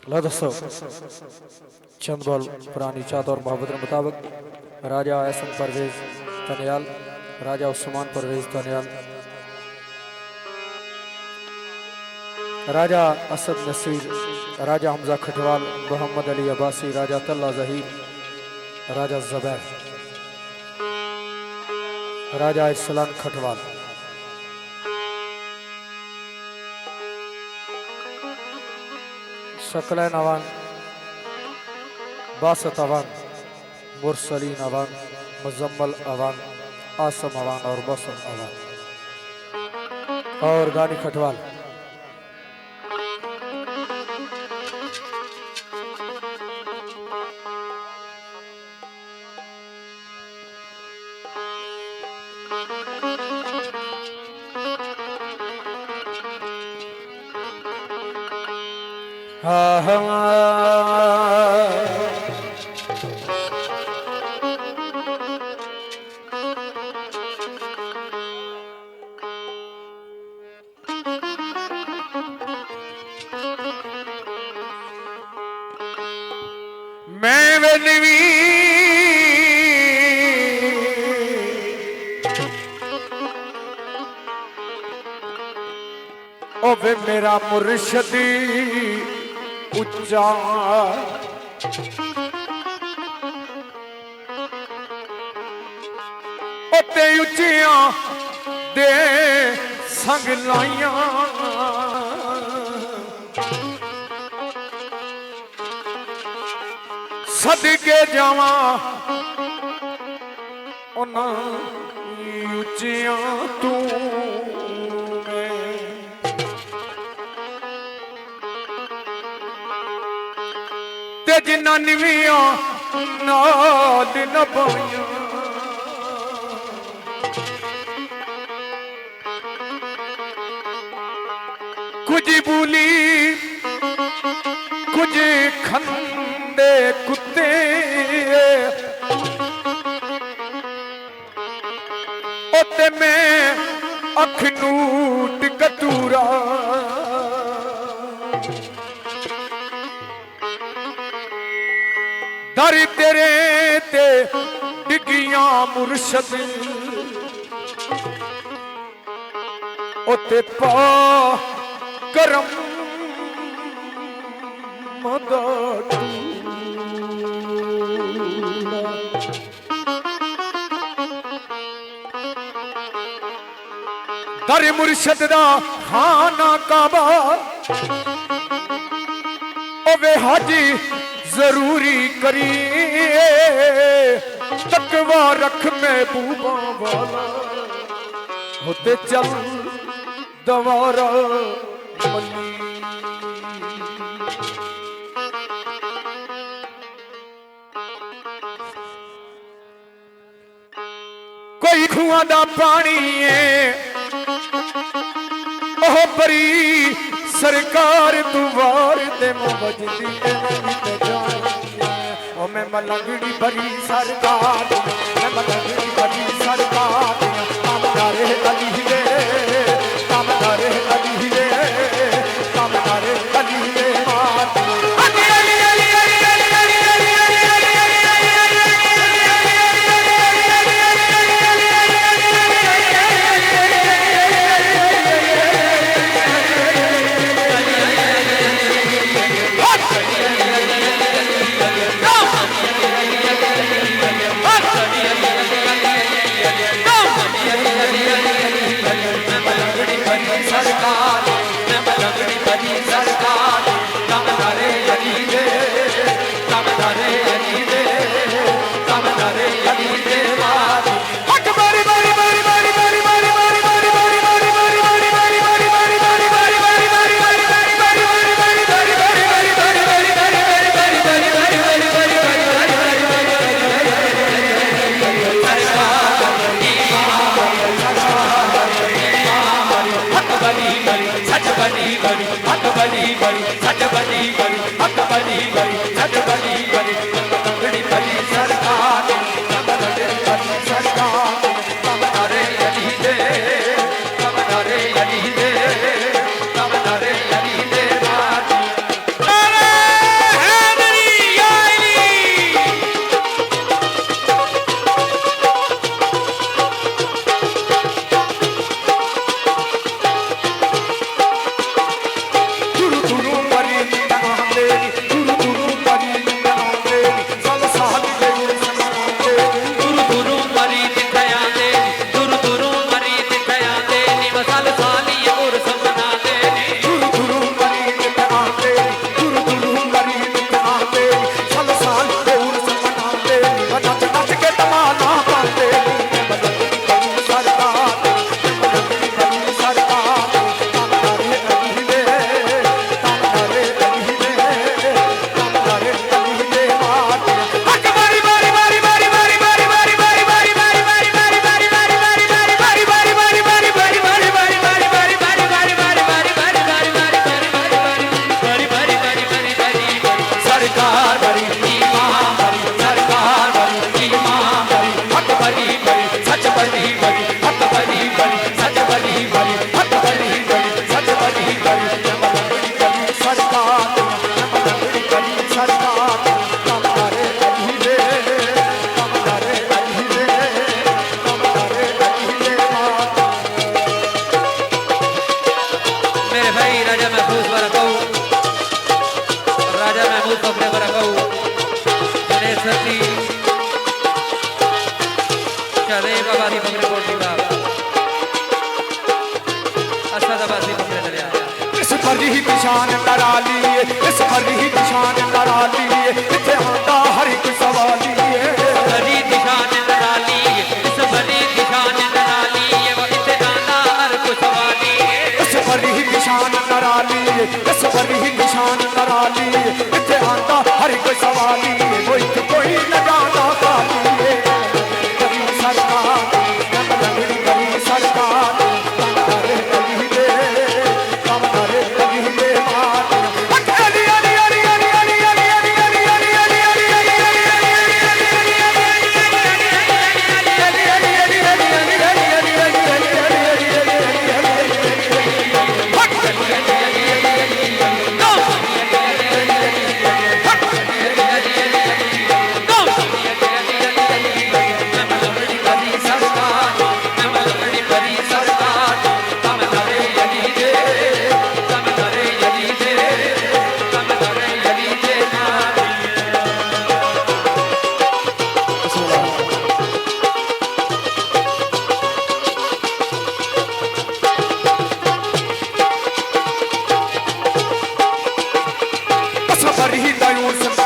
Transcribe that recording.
लो दोस्तों, चंद बॉल पुरानी चाहत और मोहब्बत के मुताबिक राजा एहसन परवेज तनियाल, राजा उस्मान परवेज तनियाल, राजा असद नसीर, राजा हमजा खटवाल, मोहम्मद अली अब्बासी, राजा तल्ला जहीर, राजा ज़बैर, राजा इरसलान खटवाल। शकलैन अवान, बासत अवान, मुरसलीन अवान, मुजम्मल अवान, आसम अवान और मौसम अवान और गानी खटवाल। हाँ मैं बनवी ओ वे मेरा मुर्शदी उच्चा ते उच्चियां दे संग लाइया सदके जावा उन्हां उच्चियां तू ते जिन्ना निविया नाल न पाइया कुछ बोली कुछ खंदे कुत्ते ओते मैं अख नूट कतूरा दर तेरे ते डिगियां मुर्शद ओते पा करम मदद दर मुर्शद दा खाना काबा ओवे हाजी जरूरी करिए तकवा रख महबूबा वाला होते चल दवारा मनी कोई खुआ दा पानी है ओह परी सरकार तू वार ते मुबजदी ते जान ओ मैं मलंगड़ी भरी सरकार मैं मलंगड़ी भरी सरकार कामदारे अली दे कामदारे अली दे कामदारे अली दे बबरे बरकऊ गणेशती चले बाबारी बबरे कोटी का असदाबादी बबरे दरिया इस पर ही निशान लड़ा लिए इस पर ही निशान लड़ा लिए इथे आंदा हर एक सवाली बड़ी निशान लड़ा लिए इस बड़ी निशान लड़ा लिए वो इथे आंदा हर कुछ सवाली इस पर ही निशान लड़ा लिए इस पर ही निशान लड़ा लिए इथे आंदा हर एक सवाली वो इत कोई लगाना खाली कभी सरकार लगड़ी कभी सरकार करे कभी दे कम करे कभी दे मार अली अली अली अली अली अली अली अली अली अली पर ही दयूं